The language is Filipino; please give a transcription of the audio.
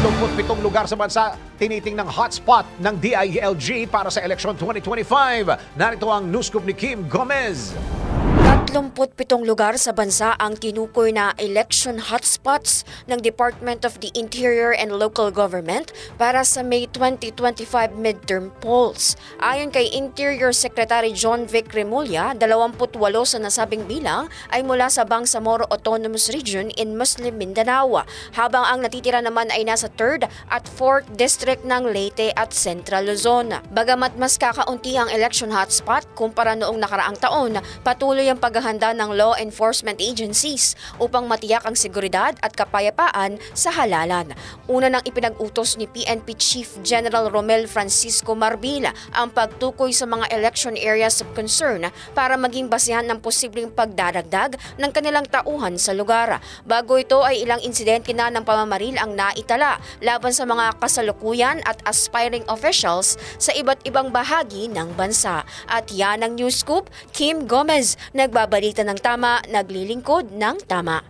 37 lugar sa bansa tinitingnang hotspot ng DILG para sa eleksyon 2025. Narito ang news scoop ni Kim Gomez. 37 lugar sa bansa ang tinukoy na election hotspots ng Department of the Interior and Local Government para sa May 2025 midterm polls. Ayon kay Interior Secretary John Vic Remulla, 28 sa nasabing bilang ay mula sa Bangsamoro Autonomous Region in Muslim Mindanao, habang ang natitira naman ay nasa 3rd at 4th District ng Leyte at Central Luzon. Bagamat mas kakaunti ang election hotspot kumpara noong nakaraang taon, patuloy ang paghahanda ng law enforcement agencies upang matiyak ang seguridad at kapayapaan sa halalan. Una nang ipinag-utos ni PNP Chief General Romel Francisco Marbila ang pagtukoy sa mga election areas of concern para maging basehan ng posibleng pagdaragdag ng kanilang tauhan sa lugar. Bago ito ay ilang insidente na ng pamamaril ang naitala laban sa mga kasalukuyan at aspiring officials sa iba't ibang bahagi ng bansa. At yan ang news scoop, Kim Gomez, nagbabalita ng tama, naglilingkod ng tama.